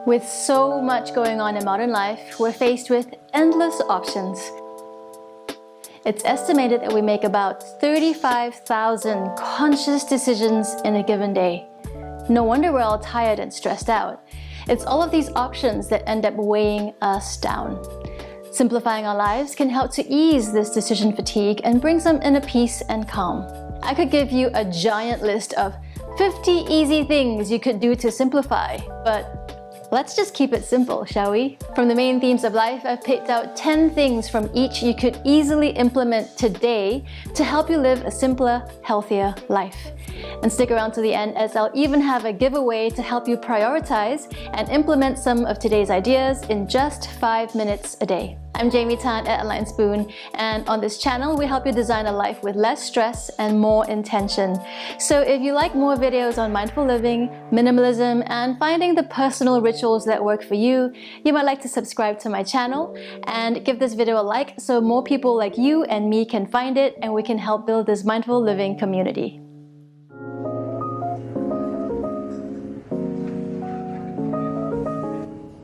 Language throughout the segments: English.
With so much going on in modern life, we're faced with endless options. It's estimated that we make about 35,000 conscious decisions in a given day. No wonder we're all tired and stressed out. It's all of these options that end up weighing us down. Simplifying our lives can help to ease this decision fatigue and bring some inner peace and calm. I could give you a giant list of 50 easy things you could do to simplify, but let's just keep it simple, shall we? From the main themes of life, I've picked out 10 things from each you could easily implement today to help you live a simpler, healthier life. And stick around to the end, as I'll even have a giveaway to help you prioritize and implement some of today's ideas in just 5 minutes a day. I'm Jaime at Enlightened, and on this channel we help you design a life with less stress and more intention. So if you like more videos on mindful living, minimalism, and finding the personal rituals that work for you, you might like to subscribe to my channel and give this video a like so more people like you and me can find it and we can help build this mindful living community.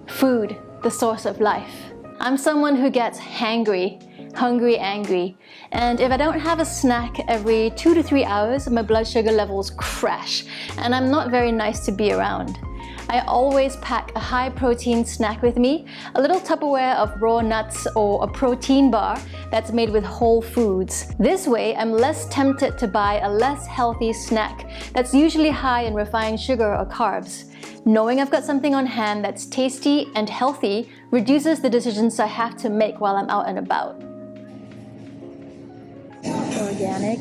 Food, the source of life. I'm someone who gets hangry, hungry, angry, and if I don't have a snack every 2 to 3 hours, my blood sugar levels crash, and I'm not very nice to be around. I always pack a high protein snack with me, a little Tupperware of raw nuts or a protein bar that's made with whole foods. This way, I'm less tempted to buy a less healthy snack that's usually high in refined sugar or carbs. Knowing I've got something on hand that's tasty and healthy reduces the decisions I have to make while I'm out and about. Organic.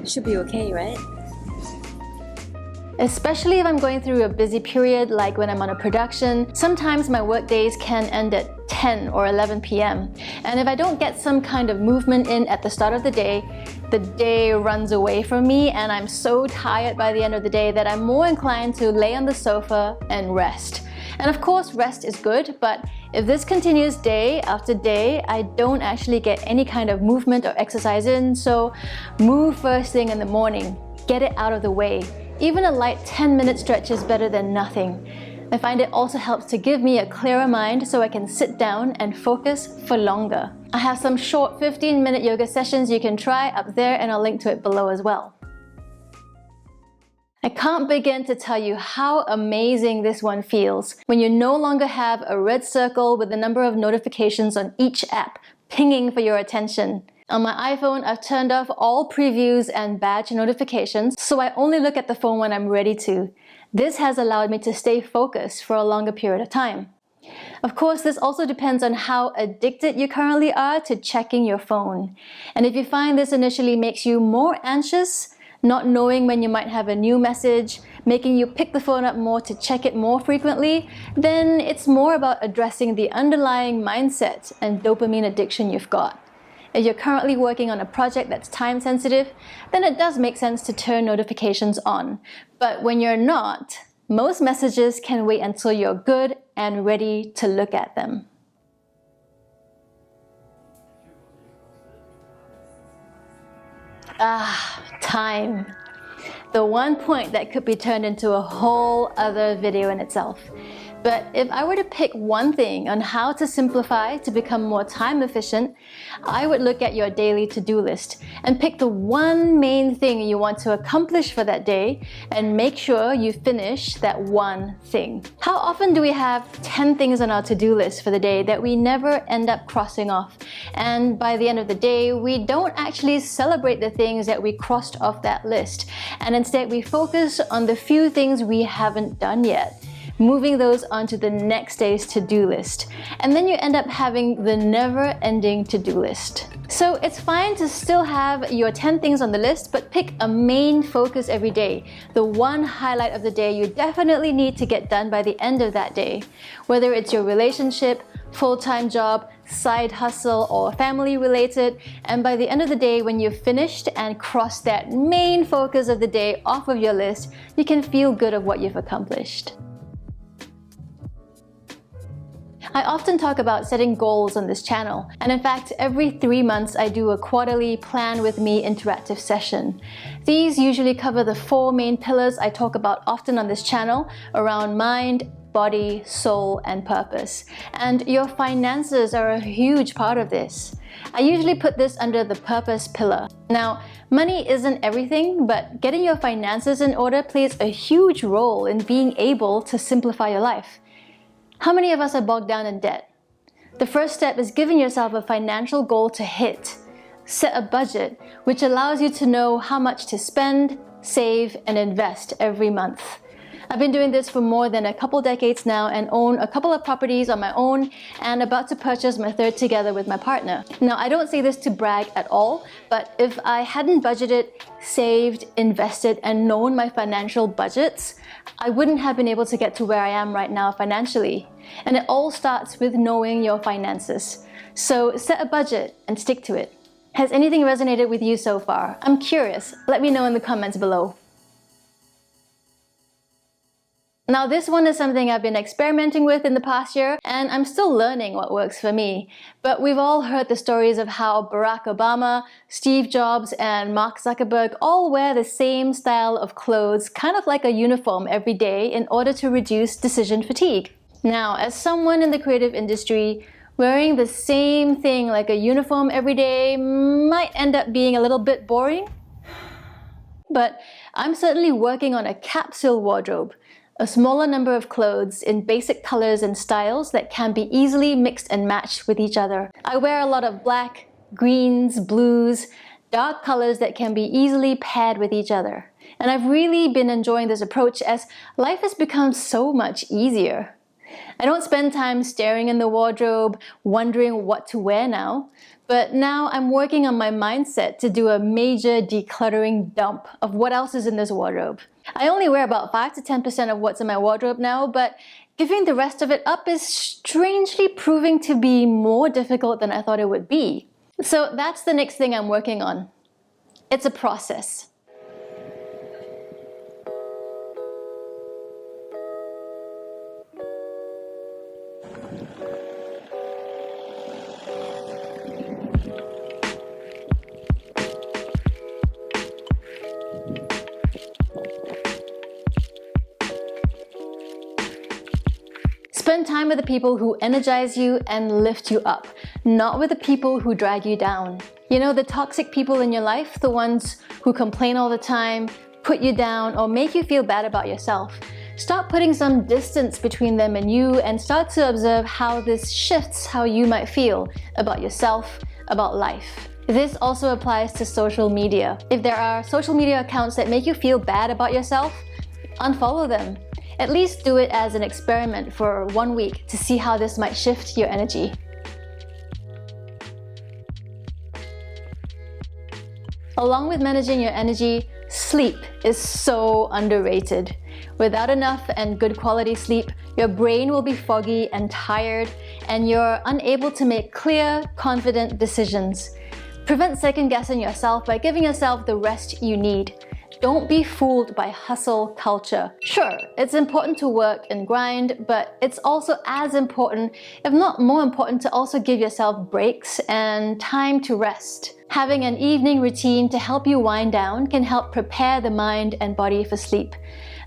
Should be okay, right? Especially if I'm going through a busy period like when I'm on a production, sometimes my work days can end at 10 or 11 p.m. And if I don't get some kind of movement in at the start of the day runs away from me and I'm so tired by the end of the day that I'm more inclined to lay on the sofa and rest. And of course, rest is good, but if this continues day after day, I don't actually get any kind of movement or exercise in, so move first thing in the morning. Get it out of the way. Even a light 10-minute stretch is better than nothing. I find it also helps to give me a clearer mind so I can sit down and focus for longer. I have some short 15-minute yoga sessions you can try up there, and I'll link to it below as well. I can't begin to tell you how amazing this one feels when you no longer have a red circle with the number of notifications on each app pinging for your attention. On my iPhone, I've turned off all previews and badge notifications, so I only look at the phone when I'm ready to. This has allowed me to stay focused for a longer period of time. Of course, this also depends on how addicted you currently are to checking your phone. And if you find this initially makes you more anxious, not knowing when you might have a new message, making you pick the phone up more to check it more frequently, then it's more about addressing the underlying mindset and dopamine addiction you've got. If you're currently working on a project that's time sensitive, then it does make sense to turn notifications on. But when you're not, most messages can wait until you're good and ready to look at them. Time. The one point that could be turned into a whole other video in itself. But if I were to pick one thing on how to simplify to become more time efficient, I would look at your daily to-do list and pick the one main thing you want to accomplish for that day and make sure you finish that one thing. How often do we have 10 things on our to-do list for the day that we never end up crossing off? And by the end of the day, we don't actually celebrate the things that we crossed off that list. And instead, we focus on the few things we haven't done yet, moving those onto the next day's to-do list. And then you end up having the never-ending to-do list. So it's fine to still have your 10 things on the list, but pick a main focus every day. The one highlight of the day you definitely need to get done by the end of that day. Whether it's your relationship, full-time job, side hustle, or family related, and by the end of the day, when you've finished and crossed that main focus of the day off of your list, you can feel good of what you've accomplished. I often talk about setting goals on this channel, and in fact, every 3 months I do a quarterly Plan With Me interactive session. These usually cover the 4 main pillars I talk about often on this channel around mind, body, soul, and purpose. And your finances are a huge part of this. I usually put this under the purpose pillar. Now, money isn't everything, but getting your finances in order plays a huge role in being able to simplify your life. How many of us are bogged down in debt? The first step is giving yourself a financial goal to hit. Set a budget, which allows you to know how much to spend, save, and invest every month. I've been doing this for more than a couple decades now and own a couple of properties on my own and about to purchase my third together with my partner. Now, I don't say this to brag at all, but if I hadn't budgeted, saved, invested, and known my financial budgets, I wouldn't have been able to get to where I am right now financially. And it all starts with knowing your finances. So set a budget and stick to it. Has anything resonated with you so far? I'm curious. Let me know in the comments below. Now, this one is something I've been experimenting with in the past year, and I'm still learning what works for me. But we've all heard the stories of how Barack Obama, Steve Jobs, and Mark Zuckerberg all wear the same style of clothes, kind of like a uniform every day in order to reduce decision fatigue. Now, as someone in the creative industry, wearing the same thing like a uniform every day might end up being a little bit boring. But I'm certainly working on a capsule wardrobe. A smaller number of clothes in basic colors and styles that can be easily mixed and matched with each other. I wear a lot of black, greens, blues, dark colors that can be easily paired with each other. And I've really been enjoying this approach as life has become so much easier. I don't spend time staring in the wardrobe, wondering what to wear now. But now I'm working on my mindset to do a major decluttering dump of what else is in this wardrobe. I only wear about 5 to 10% of what's in my wardrobe now, but giving the rest of it up is strangely proving to be more difficult than I thought it would be. So that's the next thing I'm working on. It's a process. Spend time with the people who energize you and lift you up, not with the people who drag you down. You know, the toxic people in your life, the ones who complain all the time, put you down, or make you feel bad about yourself. Start putting some distance between them and you and start to observe how this shifts how you might feel about yourself, about life. This also applies to social media. If there are social media accounts that make you feel bad about yourself, unfollow them. At least do it as an experiment for 1 week to see how this might shift your energy. Along with managing your energy, sleep is so underrated. Without enough and good quality sleep, your brain will be foggy and tired, and you're unable to make clear, confident decisions. Prevent second-guessing yourself by giving yourself the rest you need. Don't be fooled by hustle culture. Sure, it's important to work and grind, but it's also as important, if not more important, to also give yourself breaks and time to rest. Having an evening routine to help you wind down can help prepare the mind and body for sleep.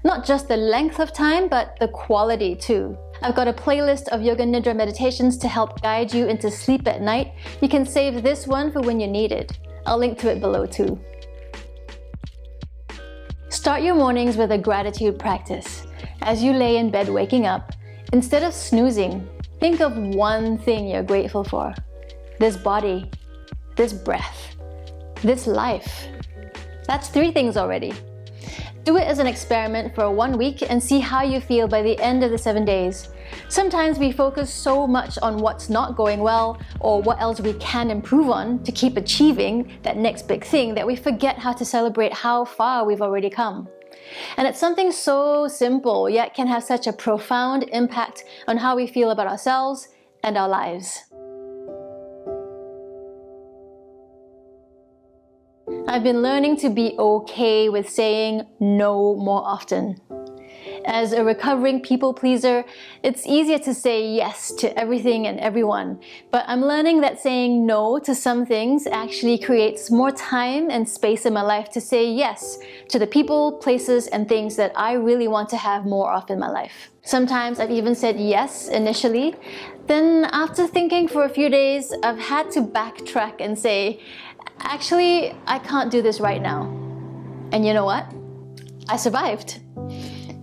Not just the length of time, but the quality too. I've got a playlist of Yoga Nidra meditations to help guide you into sleep at night. You can save this one for when you need it. I'll link to it below too. Start your mornings with a gratitude practice. As you lay in bed waking up, instead of snoozing, think of one thing you're grateful for. This body, this breath, this life. That's 3 things already. Do it as an experiment for 1 week and see how you feel by the end of the 7 days. Sometimes we focus so much on what's not going well or what else we can improve on to keep achieving that next big thing that we forget how to celebrate how far we've already come. And it's something so simple yet can have such a profound impact on how we feel about ourselves and our lives. I've been learning to be okay with saying no more often. As a recovering people pleaser, it's easier to say yes to everything and everyone, but I'm learning that saying no to some things actually creates more time and space in my life to say yes to the people, places, and things that I really want to have more of in my life. Sometimes I've even said yes initially, then after thinking for a few days, I've had to backtrack and say, actually, I can't do this right now. And you know what? I survived.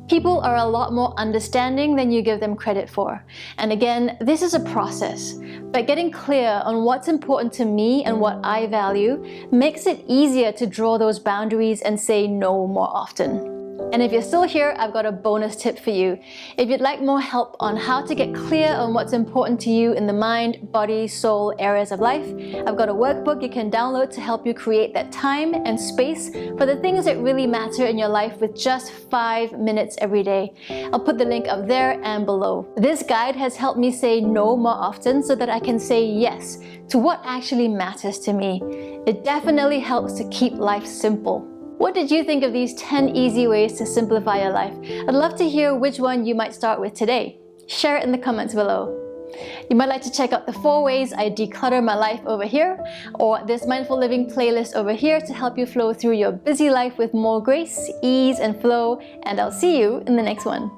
People are a lot more understanding than you give them credit for. And again, this is a process. But getting clear on what's important to me and what I value makes it easier to draw those boundaries and say no more often. And if you're still here, I've got a bonus tip for you. If you'd like more help on how to get clear on what's important to you in the mind, body, soul areas of life, I've got a workbook you can download to help you create that time and space for the things that really matter in your life with just 5 minutes every day. I'll put the link up there and below. This guide has helped me say no more often so that I can say yes to what actually matters to me. It definitely helps to keep life simple. What did you think of these 10 easy ways to simplify your life? I'd love to hear which one you might start with today. Share it in the comments below. You might like to check out the 4 ways I declutter my life over here, or this mindful living playlist over here to help you flow through your busy life with more grace, ease, and flow, and I'll see you in the next one.